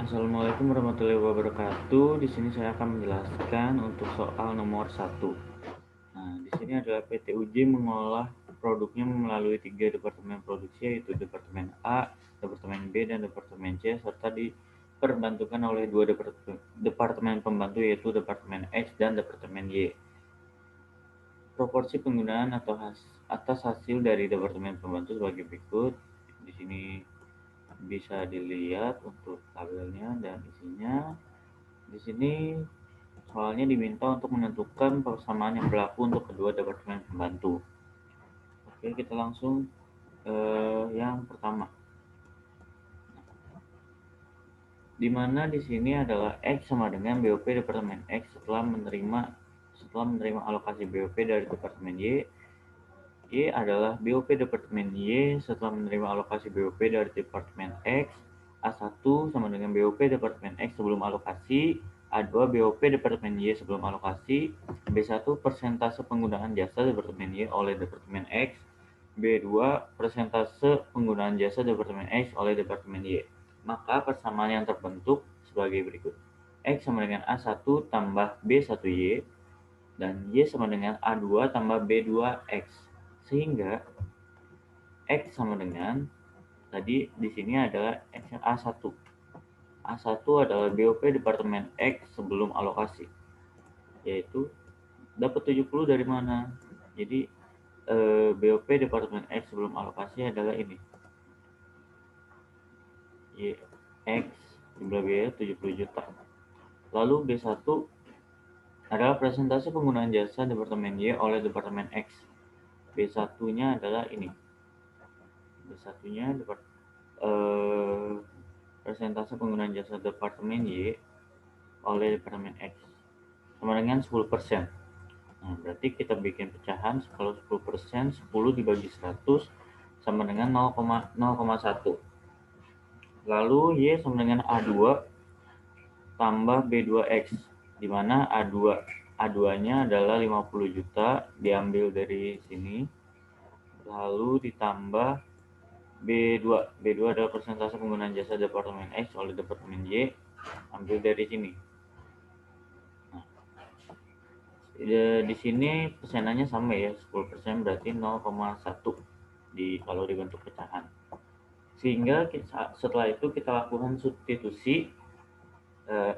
Assalamualaikum warahmatullahi wabarakatuh. Di sini saya akan menjelaskan untuk soal nomor 1. Nah, di sini adalah PT UJ mengolah produknya melalui 3 departemen produksi, yaitu Departemen A, Departemen B, dan Departemen C, serta diperbantukan oleh 2 departemen pembantu, yaitu Departemen X dan Departemen Y. Proporsi penggunaan atas hasil dari departemen pembantu sebagai berikut. Di sini bisa dilihat untuk tabelnya dan isinya. Di sini soalnya diminta untuk menentukan persamaan yang berlaku untuk kedua departemen pembantu. Oke, kita langsung yang pertama. Di mana di sini adalah X sama dengan BOP departemen X setelah menerima alokasi BOP dari departemen Y. Y adalah BOP departemen Y setelah menerima alokasi BOP dari departemen X. A1 sama dengan BOP departemen X sebelum alokasi. A2 BOP departemen Y sebelum alokasi. B1 persentase penggunaan jasa departemen Y oleh departemen X. B2 persentase penggunaan jasa departemen X oleh departemen Y. Maka persamaan yang terbentuk sebagai berikut. X sama dengan A1 tambah B1Y dan Y sama dengan A2 tambah B2X. Sehingga X sama dengan tadi di sini adalah X A1. A1 adalah BOP departemen X sebelum alokasi. Yaitu dapat 70 dari mana? Jadi BOP departemen X sebelum alokasi adalah ini. Y X jumlah biaya 70 juta. Lalu B1 adalah presentase penggunaan jasa departemen Y oleh departemen X. B1-nya adalah ini. B1-nya persentase penggunaan jasa departemen Y oleh departemen X sama dengan 10%. Nah, berarti kita bikin pecahan kalau 10%, 10 dibagi 100 sama dengan 0,1. Lalu Y sama dengan A2 tambah B2X, di mana A2-nya adalah 50 juta, diambil dari sini, lalu ditambah B2 adalah persentase penggunaan jasa departemen X oleh departemen Y, ambil dari sini. Nah, di sini persenannya sama ya, 10% berarti 0,1 kalau dibentuk pecahan. Sehingga setelah itu kita lakukan substitusi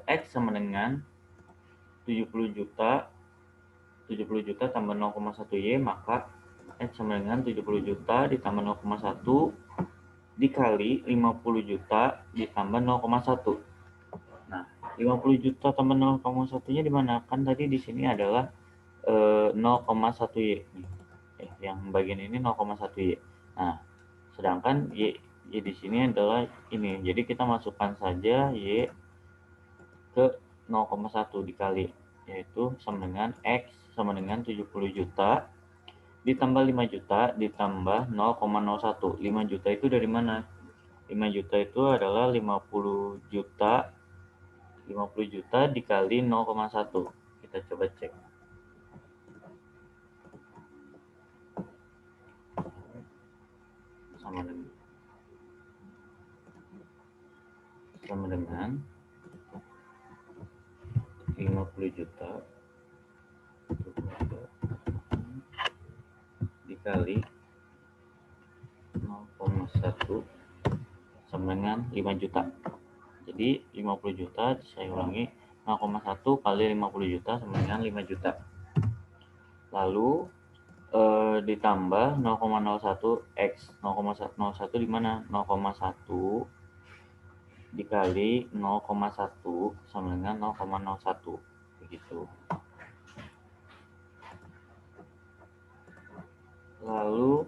X sama dengan 70 juta tambah 0,1 Y, maka X sama dengan 70 juta ditambah 0,1 dikali 50 juta ditambah 0,1. Nah, 50 juta tambah 0,1-nya di mana? Kan tadi di sini adalah 0,1 Y. Yang bagian ini 0,1 Y. Nah, sedangkan Y di sini adalah ini. Jadi kita masukkan saja Y ke 0,1 dikali, yaitu sama dengan X sama dengan 70 juta ditambah 5 juta ditambah 0,01. 5 juta itu dari mana? 5 juta itu adalah 50 juta dikali 0,1. Kita coba cek. Sama dengan 50 juta dikali 0,1 sama dengan 5 juta. Jadi 50 juta, saya ulangi, 0,1 kali 50 juta sama dengan 5 juta. Lalu ditambah 0,01 X. 0,01 di mana? 0,1 dikali 0,1 sama dengan 0,01. Begitu. Lalu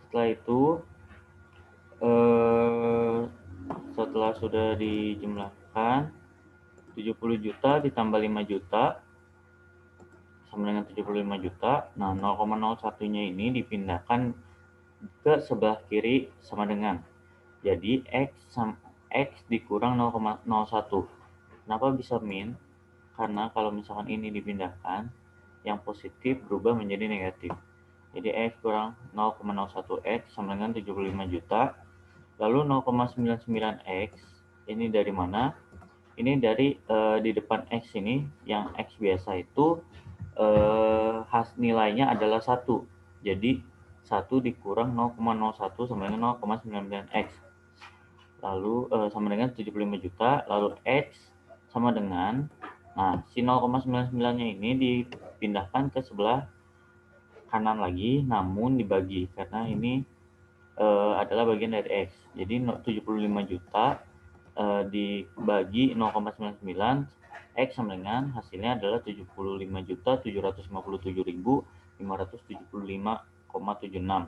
setelah itu setelah sudah dijumlahkan 70 juta ditambah 5 juta sama dengan 75 juta. Nah, 0,01-nya ini dipindahkan ke sebelah kiri sama dengan. Jadi X dikurang 0,01. Kenapa bisa min? Karena kalau misalkan ini dipindahkan, yang positif berubah menjadi negatif. Jadi X kurang 0,01 X sama dengan 75 juta. Lalu 0,99 X ini dari mana? Ini dari di depan X ini, yang X biasa itu nilainya adalah 1. Jadi 1 dikurang 0,01 sama dengan 0,99 X. Lalu sama dengan 75 juta. Lalu X sama dengan, nah si 0,99-nya ini dipindahkan ke sebelah kanan lagi, namun dibagi karena ini adalah bagian dari X. Jadi 75 juta dibagi 0,99, X sama dengan hasilnya adalah 75.757.576,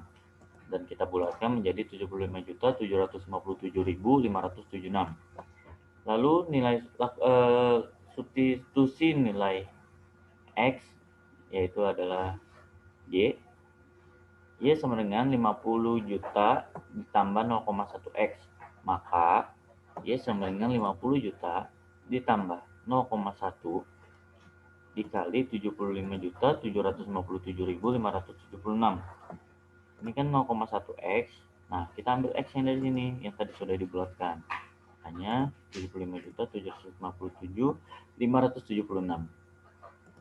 dan kita bulatkan menjadi 75.757.576. Lalu nilai substitusi nilai X yaitu adalah Y. Y sama dengan 50 juta ditambah 0,1 X. Maka Y sama dengan 50 juta ditambah 0,1 dikali 75.757.576. Ini kan 0,1 X. Nah, kita ambil X yang dari sini yang tadi sudah dibulatkan. Hanya 75.757.576.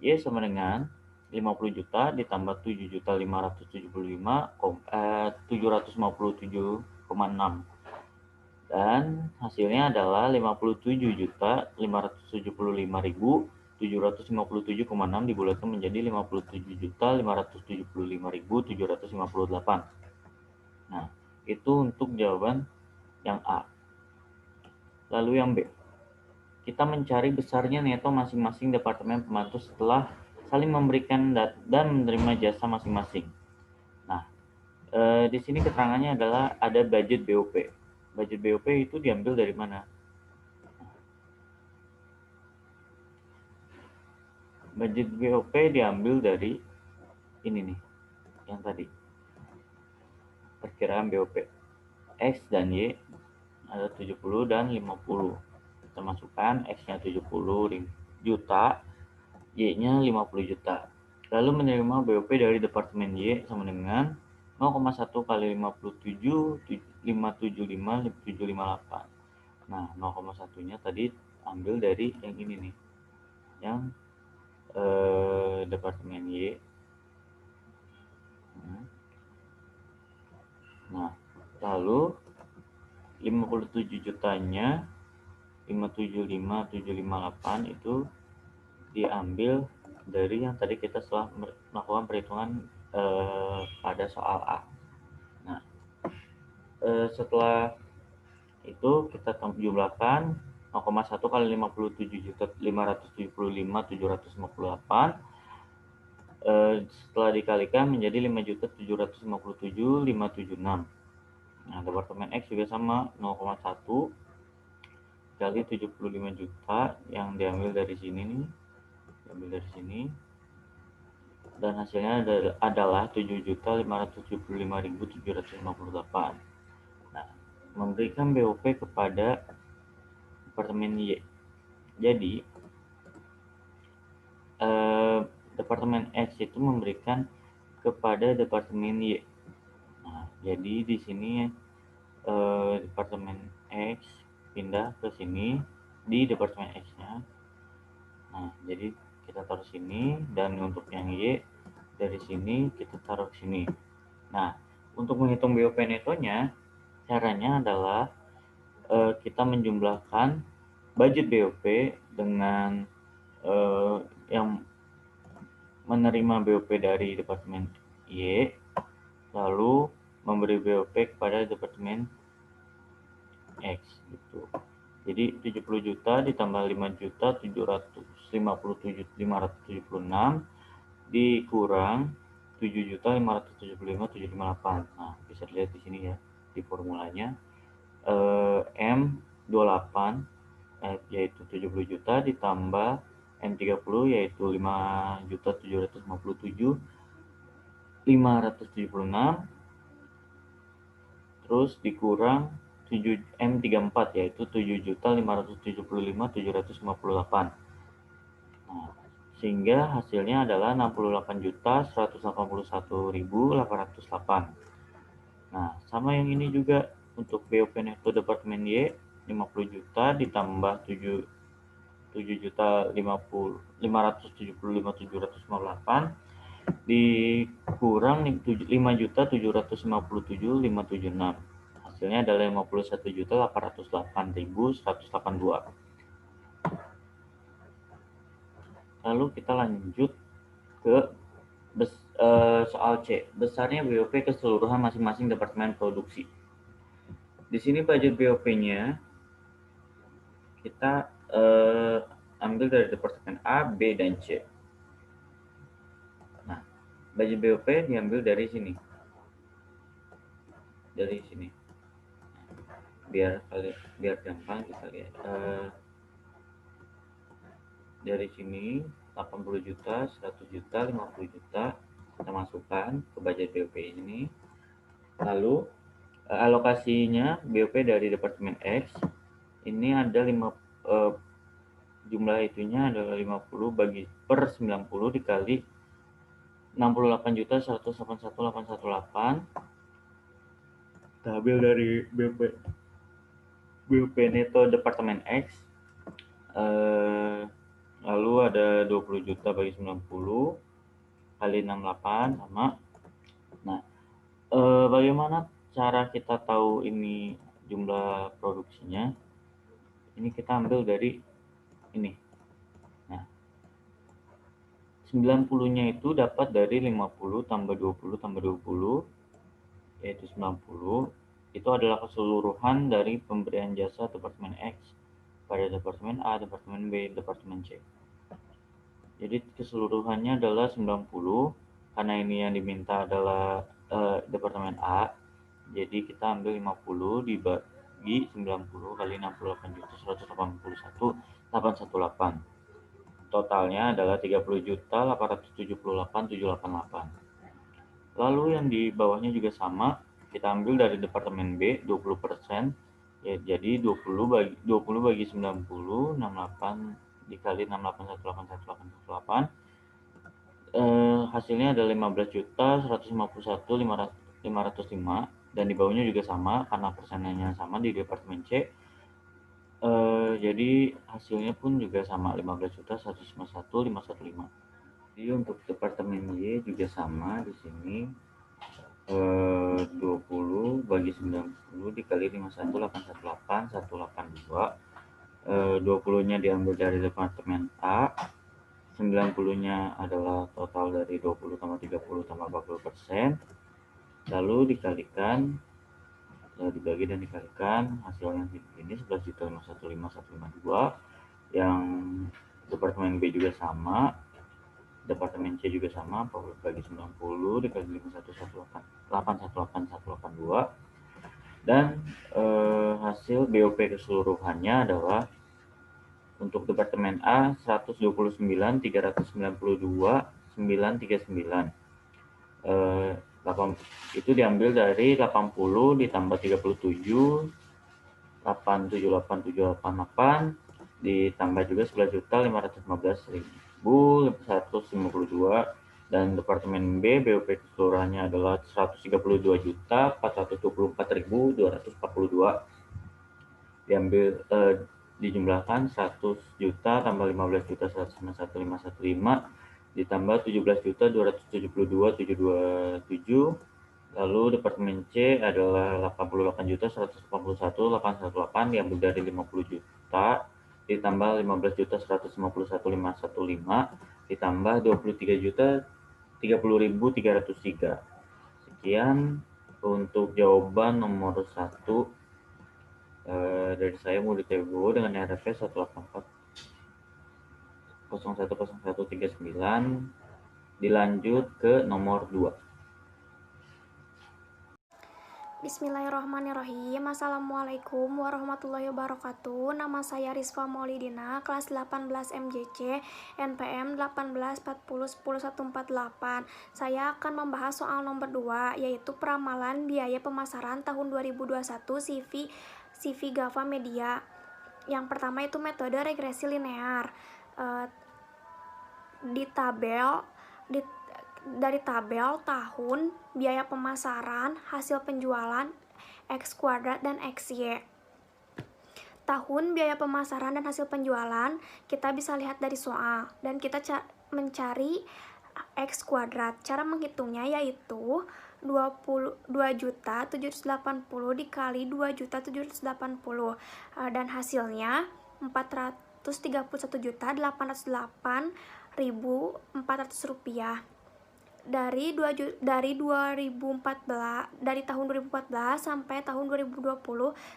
Y sama dengan 50 juta ditambah 7.575.757,6, dan hasilnya adalah 57.575.757,6 dibulatkan menjadi 57.575.758. Nah, itu untuk jawaban yang A. Lalu yang B, kita mencari besarnya neto masing-masing departemen pembantu setelah saling memberikan dan menerima jasa masing-masing. Nah, di sini keterangannya adalah ada budget BOP. Budget BOP itu diambil dari mana? Budget BOP diambil dari ini nih, yang tadi. Perkiraan BOP. X dan Y ada 70 dan 50. Kita masukkan X-nya 70 juta, Y-nya 50 juta. Lalu menerima BOP dari departemen Y sama dengan 0,1 kali 57, 575, 758. Nah, 0,1-nya tadi ambil dari yang ini nih, yang departemen Y. Nah, lalu 57 jutanya 575.758 itu diambil dari yang tadi kita setelah melakukan perhitungan pada soal A. Nah, setelah itu kita jumlahkan 0,1 kali 57.575.758 setelah dikalikan menjadi 5.757.576. Nah, departemen X juga sama, 0,1 kali 75 juta yang diambil dari sini nih, dan hasilnya adalah 7.575.758. Nah, memberikan BOP kepada departemen Y. Jadi departemen X itu memberikan kepada departemen Y. Nah, jadi di sini departemen X pindah ke sini di departemen X-nya. Nah, jadi kita taruh sini, dan untuk yang Y dari sini kita taruh sini. Nah, untuk menghitung BOP netonya, caranya adalah kita menjumlahkan budget BOP dengan yang menerima BOP dari departemen Y, lalu memberi BOP kepada departemen X gitu. Jadi 70 juta ditambah 5.757.576 dikurang 7.575.758. Nah, bisa dilihat di sini ya di formulanya. M28 yaitu 70 juta ditambah M30 yaitu 5.757.576 terus dikurang M34 yaitu 7.575.758. Nah, sehingga hasilnya adalah 68.181.808. Nah, sama yang ini juga untuk BOP Neto Departemen Y 50 juta ditambah 7.575.758 dikurang 5.757.576. Hasilnya adalah 51.808.182. Lalu kita lanjut ke soal C, besarnya BOP keseluruhan masing-masing departemen produksi. Di sini budget BOP-nya kita ambil dari departemen A, B, dan C. Nah, budget BOP diambil dari sini. Biar gampang kita lihat. Dari sini 80 juta, 100 juta, 50 juta kita masukkan ke budget BOP ini. Lalu alokasinya BOP dari departemen X ini ada jumlah itunya adalah 50 bagi per 90 dikali 68.181.818. Kita ambil dari BOP neto departemen X. Lalu ada 20 juta bagi 90 kali 68 sama. Nah, bagaimana cara kita tahu ini jumlah produksinya? Ini kita ambil dari ini. Nah, 90-nya itu dapat dari 50 tambah 20 tambah 20, yaitu 90. Itu adalah keseluruhan dari pemberian jasa departemen X pada departemen A, departemen B, departemen C. Jadi keseluruhannya adalah 90, karena ini yang diminta adalah departemen A. Jadi kita ambil 50 dibagi 90 kali 68.181.818. Totalnya adalah 30.878.788. Lalu yang di bawahnya juga sama, kita ambil dari departemen B 20%, ya, jadi 20 bagi 90, 68 dikali 68.181.818. Hasilnya adalah 15.151.505, dan di bawahnya juga sama karena persennya sama di departemen C. Jadi hasilnya pun juga sama 15.151.515. Jadi untuk departemen Y juga sama di sini, 20 bagi 90 dikali 51.818.182. 20-nya diambil dari departemen A, 90-nya adalah total dari 20 tambah 30 tambah 40%, lalu dikalikan, dibagi dan dikalikan, hasilnya ini 11.551.552. Yang departemen B juga sama, departemen C juga sama, bagi 90 dikali 51.818.182, dan hasil BOP keseluruhannya adalah untuk departemen A 129.392.939. Itu diambil dari 80 ditambah 37 878.788 ditambah juga 11.515.152, dan departemen B BOP keseluruhannya adalah 132.424.242. diambil dijumlahkan 100 juta tambah 15 juta 191.515 ditambah 17.272.727. Lalu departemen C adalah 88.181.818 diambil dari 50 juta ditambah 15.151.515 ditambah 23 juta 30.303. Sekian untuk jawaban nomor 1 dari saya Muhammad Teguh dengan RFP 184010139. Dilanjut ke nomor 2. Bismillahirrahmanirrahim. Assalamualaikum warahmatullahi wabarakatuh. Nama saya Rizfa Maulidina, kelas 18 MJC, NPM 1840101148. Saya akan membahas soal nomor 2, yaitu peramalan biaya pemasaran tahun 2021 CV GAFA Media. Yang pertama itu metode regresi linear. dari tabel tahun, biaya pemasaran, hasil penjualan, X kuadrat dan XY. Tahun, biaya pemasaran dan hasil penjualan kita bisa lihat dari soal, dan kita mencari X kuadrat. Cara menghitungnya yaitu 2.780.000 dikali 2.780.000, dan hasilnya 431.808.400 rupiah. Dari tahun 2014 sampai tahun 2020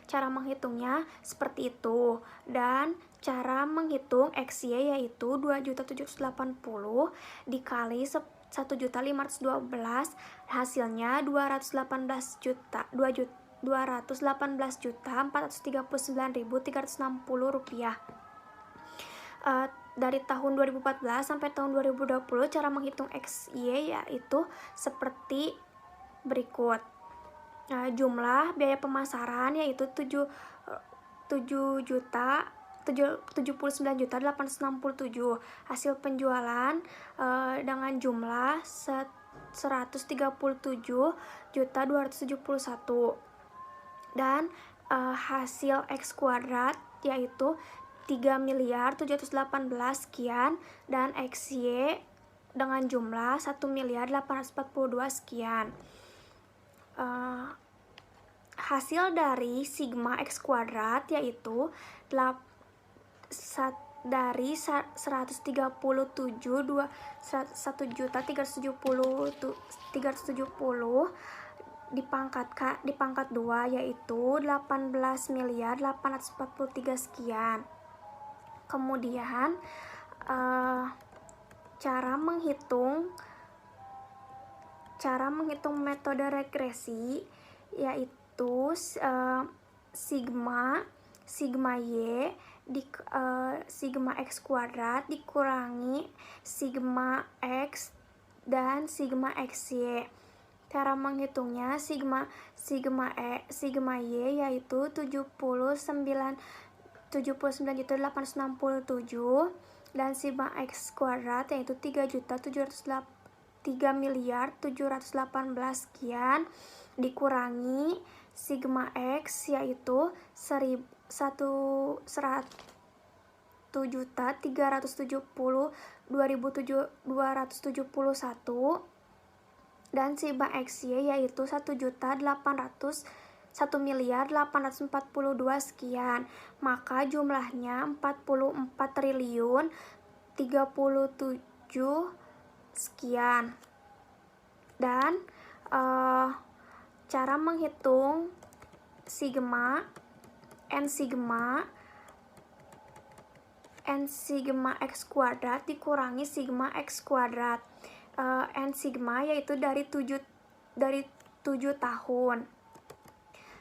cara menghitungnya seperti itu. Dan cara menghitung XY yaitu 2.780 dikali 1.512, hasilnya 218.439.360 rupiah. Dari tahun 2014 sampai tahun 2020 cara menghitung XY yaitu seperti berikut. Jumlah biaya pemasaran yaitu 79.867. Hasil penjualan dengan jumlah 137.271, dan hasil X kuadrat yaitu 3.718 sekian, dan XY dengan jumlah 1.842 sekian. Hasil dari sigma X kuadrat yaitu dari 1.370.370 dipangkat 2 yaitu 18.843 sekian. Kemudian cara menghitung metode regresi yaitu sigma Y sigma X kuadrat dikurangi sigma X dan sigma XY. Cara menghitungnya sigma Y yaitu 79.867, dan sigma X kuadrat yaitu 3.718 sekian dikurangi sigma X yaitu 1.370.271, dan sigma XY yaitu 1.842 sekian. Maka jumlahnya 44.037 sekian. Dan cara menghitung N sigma X kuadrat dikurangi sigma X kuadrat. N sigma yaitu dari 7 tahun.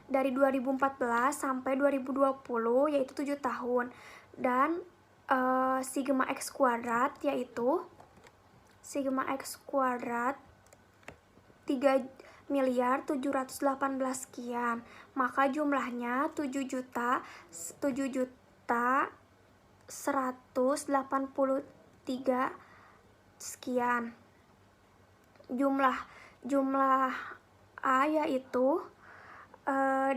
Dari 2014 sampai 2020 yaitu 7 tahun. Dan sigma X kuadrat yaitu sigma X kuadrat 3.718 sekian. Maka jumlahnya 7.183 sekian. Jumlah A yaitu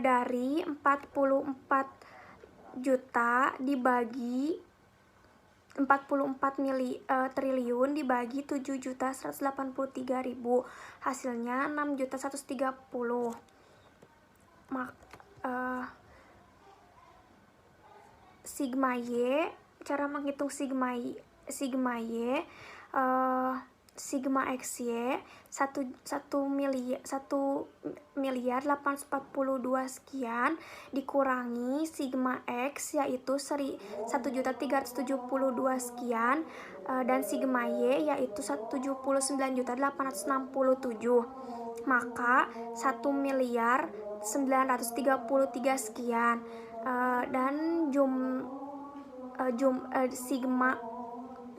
dari 44 juta dibagi 44 triliun dibagi 7.183.000, hasilnya 6.130. Sigma Y, cara menghitung sigma Y sigma XY 1.842 sekian dikurangi sigma X yaitu 1.372 sekian, dan sigma Y yaitu 79.867, maka 1.933 sekian. Dan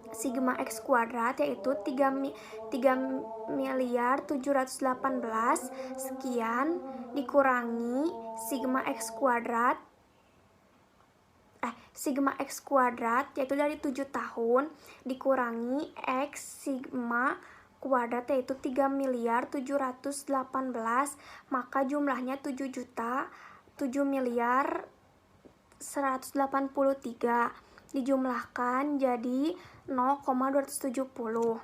sigma X kuadrat yaitu 3.718 sekian dikurangi sigma X kuadrat sigma X kuadrat, yaitu dari 7 tahun, dikurangi X sigma kuadrat, yaitu 3.718.000.000, maka jumlahnya 7.7.183.000.000, dijumlahkan jadi 0,270.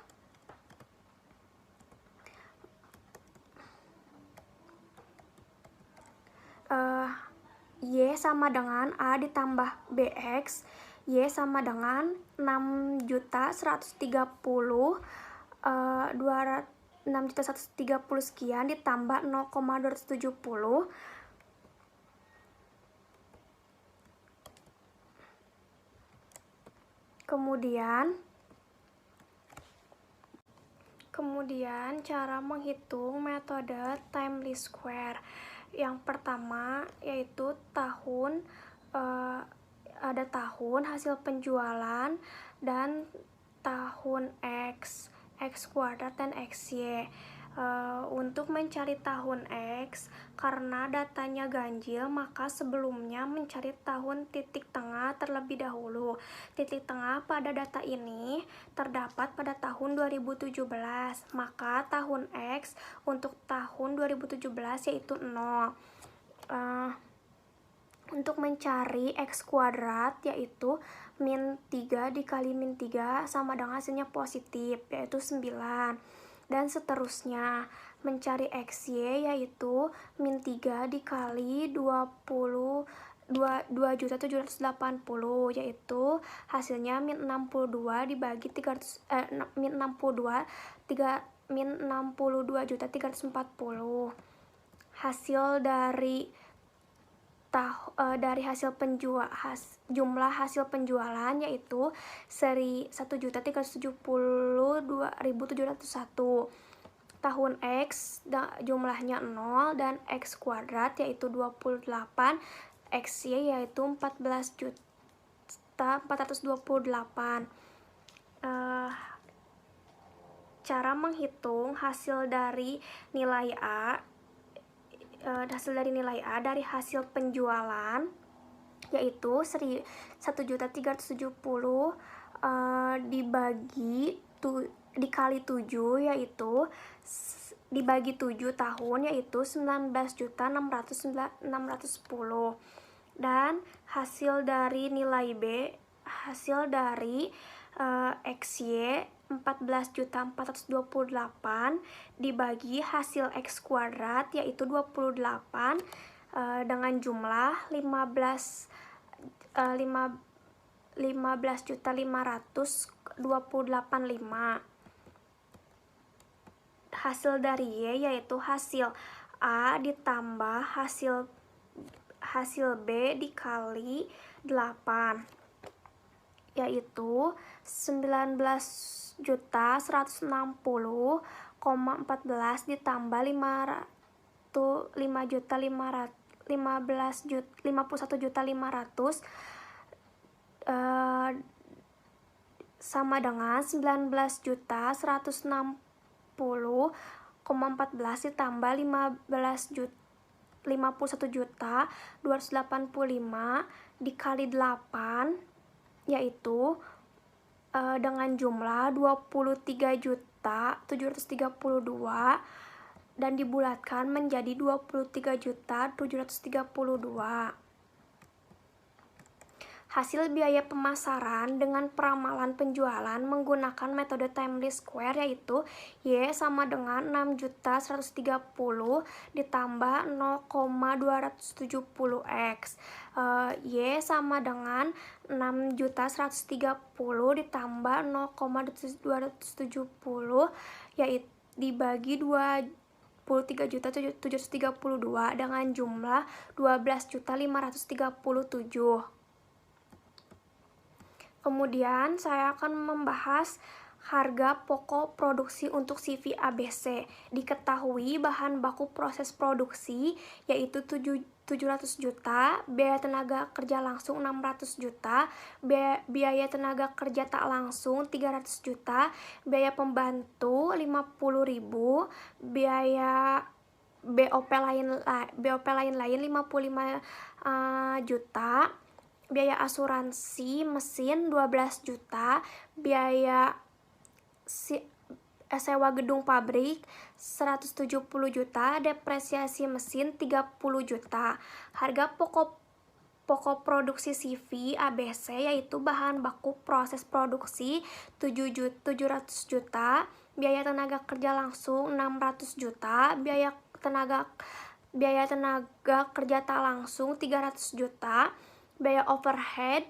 Y sama dengan A ditambah BX, Y sama dengan 6.130.000 sekian ditambah 0,270. Kemudian cara menghitung metode time least square. Yang pertama yaitu ada tahun, hasil penjualan, dan tahun X kuadrat, dan XY. Untuk mencari tahun X, karena datanya ganjil, maka sebelumnya mencari tahun titik tengah terlebih dahulu. Titik tengah pada data ini terdapat pada tahun 2017, maka tahun X untuk tahun 2017 yaitu 0. Untuk mencari X kuadrat yaitu min 3 dikali min 3 sama dengan hasilnya positif, yaitu 9. Dan seterusnya, mencari XY yaitu min 3 dikali 2.780.000, yaitu hasilnya min 62 dibagi 62.340. Hasil dari jumlah hasil penjualan yaitu 1.372.701. Tahun X jumlahnya 0 dan X kuadrat yaitu 28, XY yaitu 14.428. Cara menghitung hasil dari nilai A dari hasil penjualan yaitu 1.370.000 dikali 7, yaitu dibagi 7 tahun, yaitu 19.610. Dan hasil dari nilai B, hasil dari XY 14.428 dibagi hasil X kuadrat yaitu 28 dengan jumlah 15.528.500. Hasil dari Y yaitu hasil A ditambah hasil B dikali 8, yaitu 19.160,14 ditambah 51.500 sama dengan 19.160,14 ditambah 51.285 dikali 8, yaitu dengan jumlah 23.732 dan dibulatkan menjadi 23.732. Hasil biaya pemasaran dengan peramalan penjualan menggunakan metode time least square yaitu Y sama dengan 6.130 ditambah 0,270x. Y sama dengan 6.130 ditambah 0,270 yaitu dibagi 23.732 dengan jumlah 12.537. Kemudian saya akan membahas harga pokok produksi untuk CV ABC. Diketahui bahan baku proses produksi yaitu 700 juta, biaya tenaga kerja langsung 600 juta, biaya tenaga kerja tak langsung 300 juta, biaya pembantu 50.000, biaya BOP lain 55 juta, biaya asuransi mesin 12 juta, biaya sewa gedung pabrik 170 juta, depresiasi mesin 30 juta. Harga pokok produksi CV ABC yaitu bahan baku proses produksi 700 juta, biaya tenaga kerja langsung 600 juta, biaya tenaga kerja tak langsung 300 juta, biaya overhead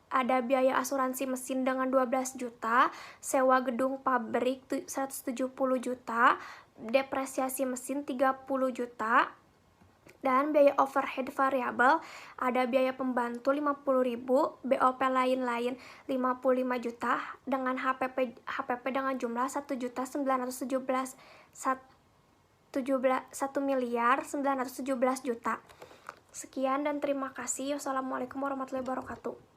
ada biaya asuransi mesin dengan 12 juta, sewa gedung pabrik 170 juta, depresiasi mesin 30 juta, dan biaya overhead variabel ada biaya pembantu 50.000, BOP lain-lain 55 juta, dengan HPP dengan jumlah 1.917 juta. Sekian dan terima kasih. Wassalamualaikum warahmatullahi wabarakatuh.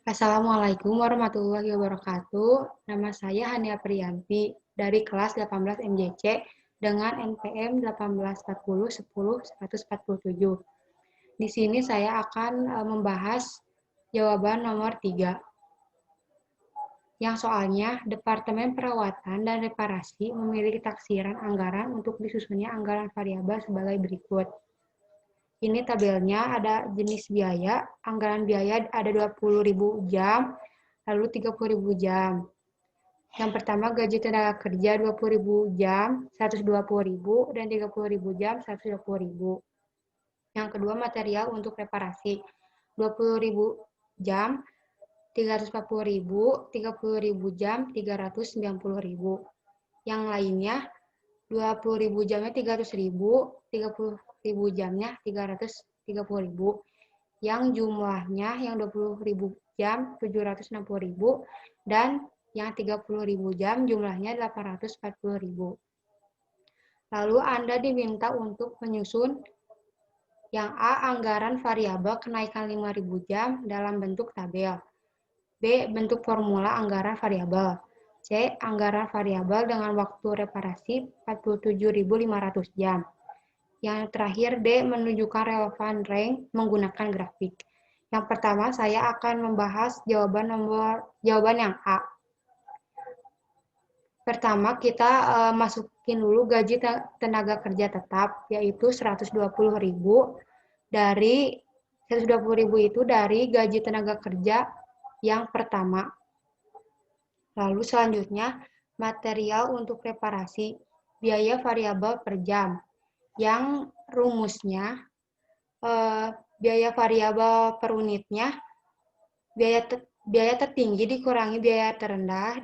Assalamualaikum warahmatullahi wabarakatuh. Nama saya Hania Priyanti dari kelas 18 MJC dengan NPM 1840100147. Di sini saya akan membahas jawaban nomor 3. Yang soalnya, Departemen Perawatan dan Reparasi memiliki taksiran anggaran untuk disusunnya anggaran variabel sebagai berikut. Ini tabelnya, ada jenis biaya, anggaran biaya ada 20.000 jam, lalu 30.000 jam. Yang pertama gaji tenaga kerja 20.000 jam, 120.000, dan 30.000 jam, 120.000. Yang kedua material untuk reparasi, 20.000 jam, 340.000, 30.000 jam, 390.000. Yang lainnya, 20.000 jamnya 300.000, 30.000 jamnya 330.000. Yang jumlahnya yang 20.000 jam 760.000 dan yang 30.000 jam jumlahnya 840.000. Lalu Anda diminta untuk menyusun yang A, anggaran variabel kenaikan 5.000 jam dalam bentuk tabel. B, bentuk formula anggaran variabel. C, anggaran variabel dengan waktu reparasi 47.500 jam. Yang terakhir D, menunjukkan relevan rank menggunakan grafik. Yang pertama saya akan membahas jawaban yang A. Pertama kita masukin dulu gaji tenaga kerja tetap yaitu 120.000 dari 120.000 itu dari gaji tenaga kerja yang pertama. Lalu selanjutnya, material untuk reparasi, biaya variabel per jam. Yang rumusnya, biaya variabel per unitnya, biaya tertinggi dikurangi biaya terendah,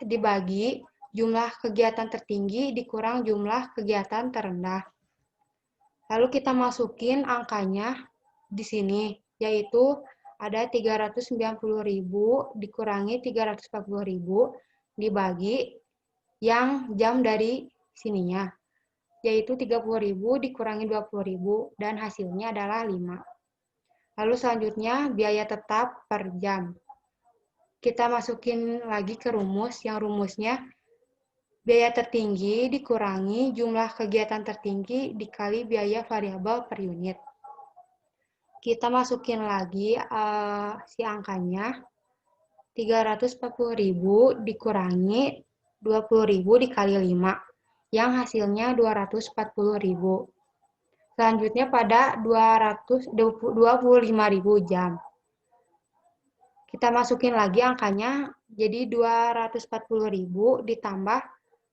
dibagi jumlah kegiatan tertinggi dikurang jumlah kegiatan terendah. Lalu kita masukin angkanya di sini, yaitu ada 390.000 dikurangi 340.000 dibagi yang jam dari sininya, yaitu 30.000 dikurangi 20.000 dan hasilnya adalah 5. Lalu selanjutnya biaya tetap per jam. Kita masukin lagi ke rumus, yang rumusnya biaya tertinggi dikurangi jumlah kegiatan tertinggi dikali biaya variabel per unit. Kita masukin lagi si angkanya, 340.000 dikurangi 20.000 dikali 5, yang hasilnya 240.000. Selanjutnya pada 25.000 jam. Kita masukin lagi angkanya, jadi 240.000 ditambah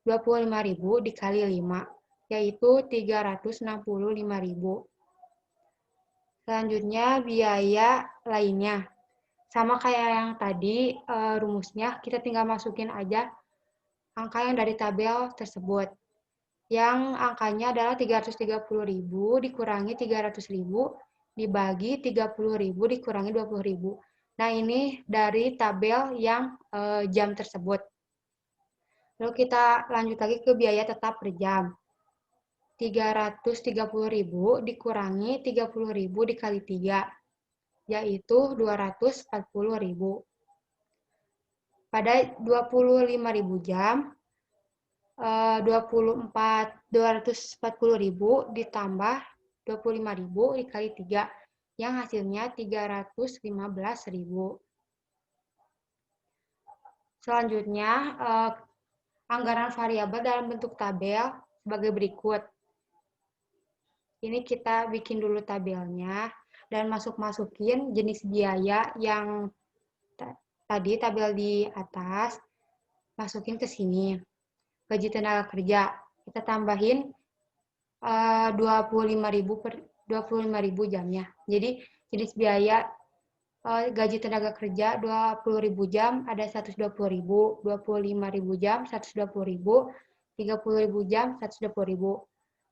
25.000 dikali 5, yaitu 365.000. Selanjutnya biaya lainnya. Sama kayak yang tadi rumusnya, kita tinggal masukin aja angka yang dari tabel tersebut. Yang angkanya adalah 330.000 dikurangi 300.000 dibagi 30.000 dikurangi 20.000. Nah, ini dari tabel yang jam tersebut. Lalu kita lanjut lagi ke biaya tetap per jam. 330.000 dikurangi 30.000 dikali 3, yaitu 240.000. Pada 25.000 jam, 240.000 ditambah 25.000 dikali 3, yang hasilnya 315.000. Selanjutnya, anggaran variabel dalam bentuk tabel sebagai berikut. Ini kita bikin dulu tabelnya dan masukin jenis biaya yang tadi tabel di atas, masukin ke sini. Gaji tenaga kerja, kita tambahin 25.000 jamnya. Jadi jenis biaya gaji tenaga kerja 20.000 jam ada 120.000, 25.000 jam 120.000, 30.000 jam 120.000.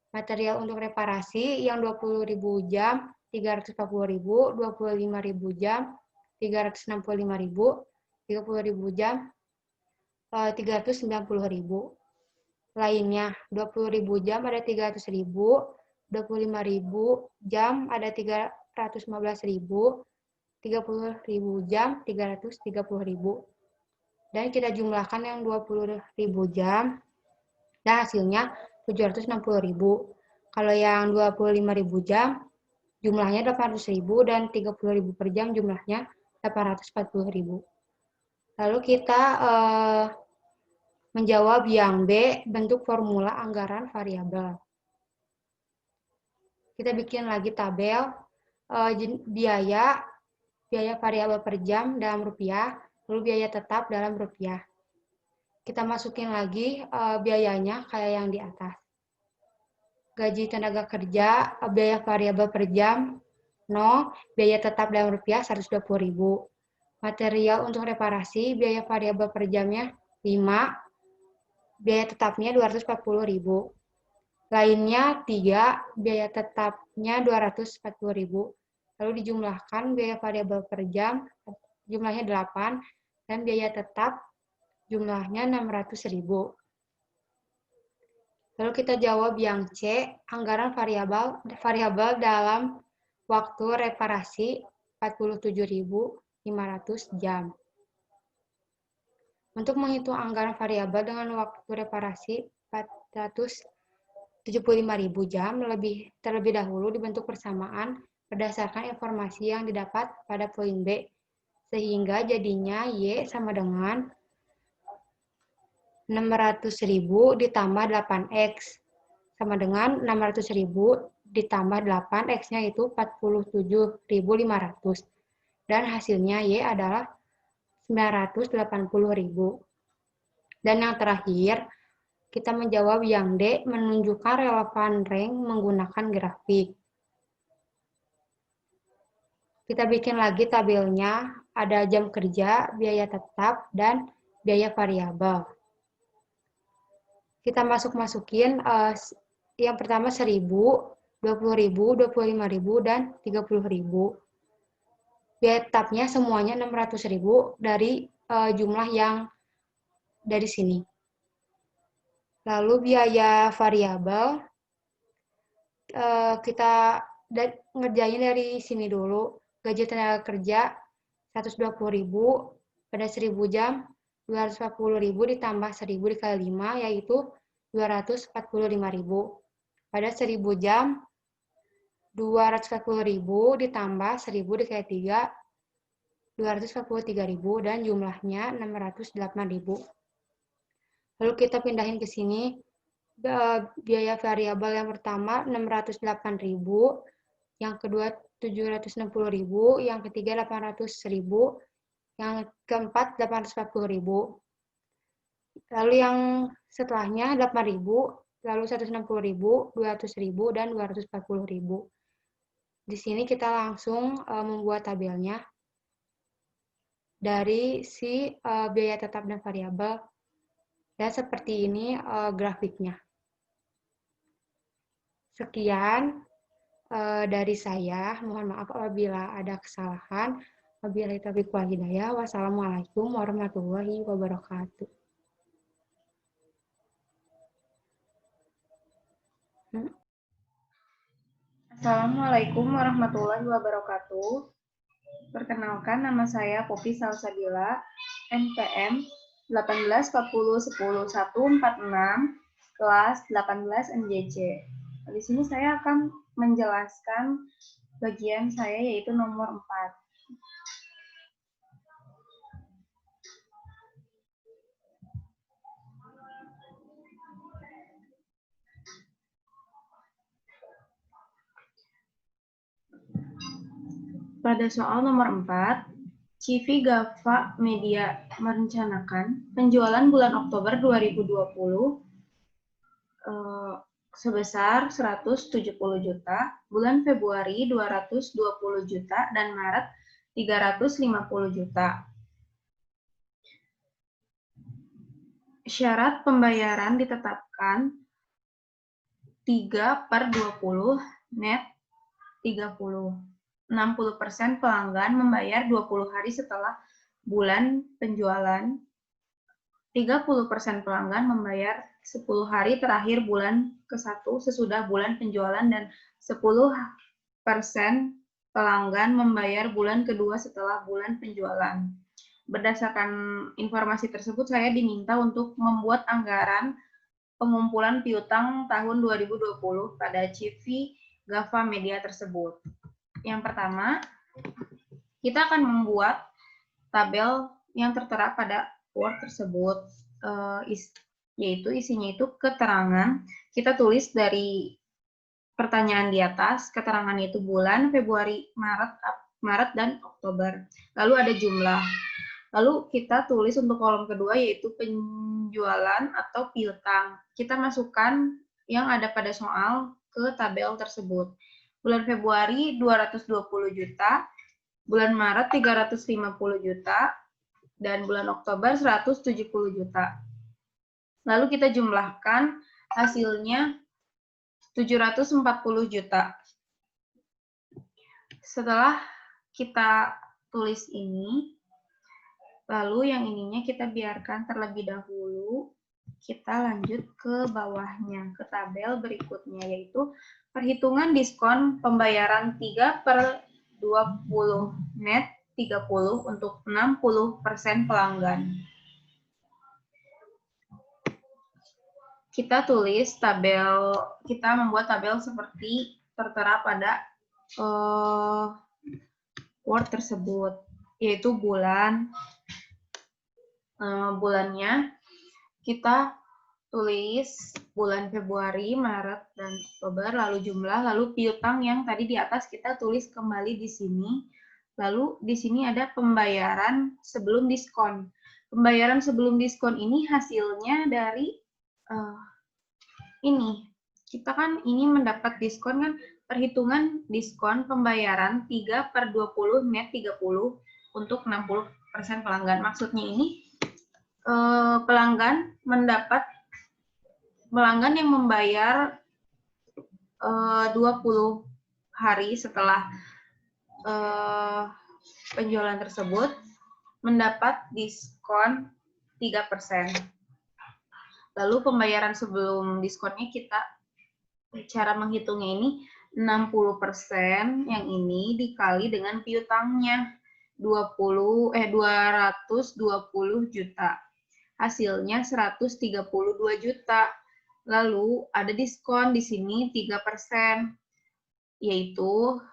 Material untuk reparasi yang 20.000 jam 340.000, 25.000 jam 365.000, 30.000 jam 390.000. Lainnya 20.000 jam ada 300.000, 25.000 jam ada 315.000, 30.000 jam 330.000. Dan kita jumlahkan yang 20.000 jam dan hasilnya 760.000. Kalau yang 25.000 jam jumlahnya 800.000 dan 30.000 per jam jumlahnya 840.000. Lalu kita menjawab yang B, bentuk formula anggaran variabel. Kita bikin lagi tabel biaya variabel per jam dalam rupiah, lalu biaya tetap dalam rupiah. Kita masukin lagi biayanya kayak yang di atas. Gaji tenaga kerja, biaya variabel per jam 0, biaya tetap dalam rupiah 120.000. Material untuk reparasi, biaya variabel per jamnya 5, biaya tetapnya 240.000. Lainnya 3, biaya tetapnya 240.000. Lalu dijumlahkan biaya variabel per jam, jumlahnya 8, dan biaya tetap jumlahnya 600.000. Lalu kita jawab yang C, anggaran variabel dalam waktu reparasi 47.500 jam. Untuk menghitung anggaran variabel dengan waktu reparasi 475.000 jam, terlebih dahulu dibentuk persamaan berdasarkan informasi yang didapat pada poin B, sehingga jadinya Y sama dengan 600.000 ditambah 8X, sama dengan 600.000 ditambah 8X-nya itu 47.500. Dan hasilnya Y adalah 980.000. Dan yang terakhir, kita menjawab yang D, menunjukkan relevan rank menggunakan grafik. Kita bikin lagi tabelnya, ada jam kerja, biaya tetap, dan biaya variabel. Kita masukin yang pertama 1.000, 20.000, 25.000, dan 30.000. Biaya tetapnya semuanya 600.000 dari jumlah yang dari sini. Lalu biaya variabel kita ngerjain dari sini dulu. Gaji tenaga kerja 120.000 pada 1.000 jam 240.000 ditambah 1.000 dikali 5 yaitu 245.000. Pada 1.000 jam 240.000 ditambah 1.000 dikali 3 243.000 dan jumlahnya 608.000. Lalu kita pindahin ke sini. Biaya variabel yang pertama 608.000, yang kedua 760.000, yang ketiga 800.000, yang keempat 840.000. Lalu yang setelahnya 8.000, lalu 160.000, 200.000, dan 240.000. Di sini kita langsung membuat tabelnya dari si biaya tetap dan variabel. Dan seperti ini grafiknya. Sekian dari saya. Mohon maaf apabila ada kesalahan. Wabillahi taufiq wal hidayah. Wassalamualaikum warahmatullahi wabarakatuh. Assalamualaikum warahmatullahi wabarakatuh. Perkenalkan, nama saya Poppy Salsabila, NPM 1840101146, kelas 18 NJC. Di sini saya akan menjelaskan bagian saya yaitu nomor 4. Pada soal nomor 4, CV Gava Media merencanakan penjualan bulan Oktober 2020 sebesar 170 juta, bulan Februari 220 juta, dan Maret 350 juta. Syarat pembayaran ditetapkan 3/20 net 30. 60% pelanggan membayar 20 hari setelah bulan penjualan. 30% pelanggan membayar 10 hari terakhir bulan ke-1 sesudah bulan penjualan, dan 10% pelanggan membayar bulan kedua setelah bulan penjualan. Berdasarkan informasi tersebut, saya diminta untuk membuat anggaran pengumpulan piutang tahun 2020 pada CV Gava Media tersebut. Yang pertama, kita akan membuat tabel yang tertera pada Word tersebut, yaitu isinya itu keterangan. Kita tulis dari pertanyaan di atas, keterangannya itu bulan, Februari, Maret, dan Oktober. Lalu ada jumlah. Lalu kita tulis untuk kolom kedua yaitu penjualan atau piutang. Kita masukkan yang ada pada soal ke tabel tersebut. Bulan Februari 220 juta, bulan Maret 350 juta, dan bulan Oktober 170 juta. Lalu kita jumlahkan hasilnya 740 juta. Setelah kita tulis ini, lalu yang ininya kita biarkan terlebih dahulu. Kita lanjut ke bawahnya, ke tabel berikutnya, yaitu perhitungan diskon pembayaran 3/20 net 30 untuk 60% pelanggan. Kita tulis tabel, kita membuat tabel seperti tertera pada Word tersebut, yaitu bulan. Bulannya kita tulis bulan Februari, Maret, dan Oktober, lalu jumlah, lalu piutang yang tadi di atas kita tulis kembali di sini. Lalu di sini ada pembayaran sebelum diskon. Pembayaran sebelum diskon ini hasilnya dari ini. Kita kan ini mendapat diskon kan, perhitungan diskon pembayaran 3/20 net 30 untuk 60% pelanggan. Maksudnya ini pelanggan yang membayar 20 hari setelah penjualan tersebut mendapat diskon 3%. Lalu pembayaran sebelum diskonnya cara menghitungnya ini 60% yang ini dikali dengan piutangnya 220 juta. Hasilnya 132 juta. Lalu ada diskon di sini 3%, yaitu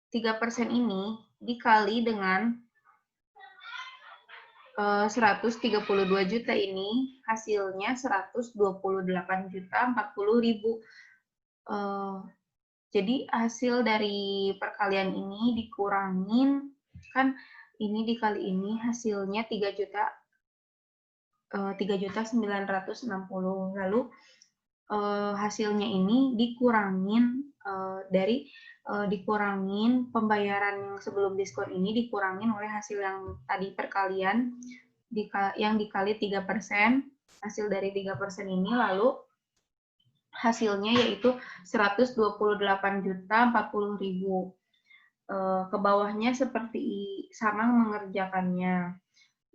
3% ini dikali dengan 132 juta ini, hasilnya 128 juta 40.000. Jadi hasil dari perkalian ini dikurangin, kan ini dikali ini hasilnya 3.960.000. Lalu hasilnya ini dikurangin dikurangin pembayaran yang sebelum diskon ini dikurangin oleh hasil yang tadi perkalian yang dikali 3%, hasil dari 3% ini, lalu hasilnya yaitu 128.040.000. Ke bawahnya seperti sama mengerjakannya.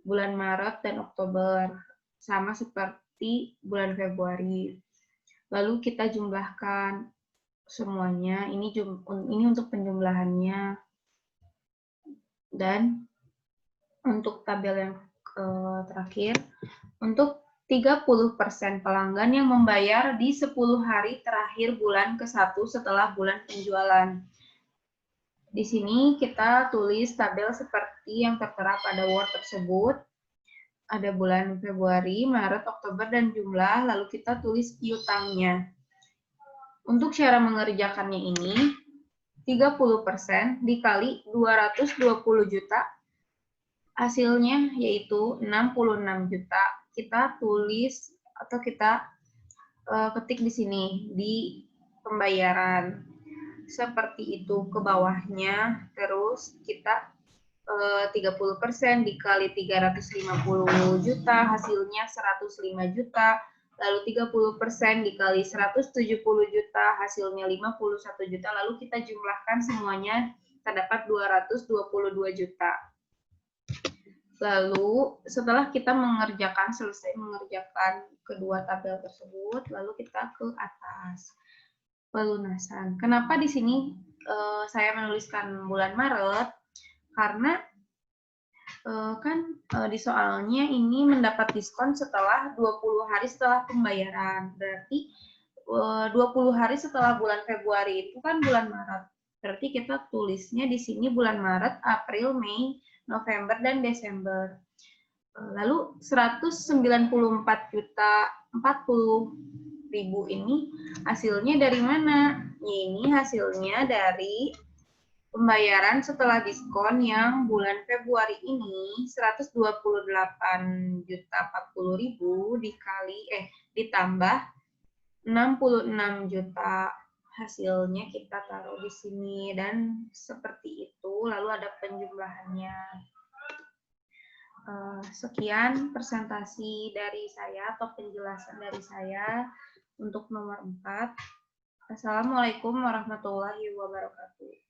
Bulan Maret dan Oktober sama seperti bulan Februari. Lalu kita jumlahkan semuanya. Ini untuk penjumlahannya. Dan untuk tabel yang terakhir, untuk 30% pelanggan yang membayar di 10 hari terakhir bulan ke-1 setelah bulan penjualan. Di sini kita tulis tabel seperti yang tertera pada Word tersebut. Ada bulan Februari, Maret, Oktober, dan jumlah, lalu kita tulis piutangnya. Untuk cara mengerjakannya ini, 30% dikali 220 juta, hasilnya yaitu 66 juta. Kita tulis atau kita ketik di sini, di pembayaran. Seperti itu ke bawahnya, terus kita 30% dikali 350 juta, hasilnya 105 juta, lalu 30% dikali 170 juta, hasilnya 51 juta, lalu kita jumlahkan semuanya, terdapat 222 juta. Lalu setelah kita selesai mengerjakan kedua tabel tersebut, lalu kita ke atas. Pelunasan. Kenapa di sini saya menuliskan bulan Maret? Karena di soalnya ini mendapat diskon setelah 20 hari setelah pembayaran. Berarti 20 hari setelah bulan Februari itu kan bulan Maret. Berarti kita tulisnya di sini bulan Maret, April, Mei, November, dan Desember. Lalu 194 juta 40.000 ini hasilnya dari mana? Ini hasilnya dari pembayaran setelah diskon yang bulan Februari ini 128 juta 40.000 ditambah 66 juta. Hasilnya kita taruh di sini dan seperti itu, lalu ada penjumlahannya. Sekian presentasi dari saya atau penjelasan dari saya untuk nomor 4. Assalamualaikum warahmatullahi wabarakatuh.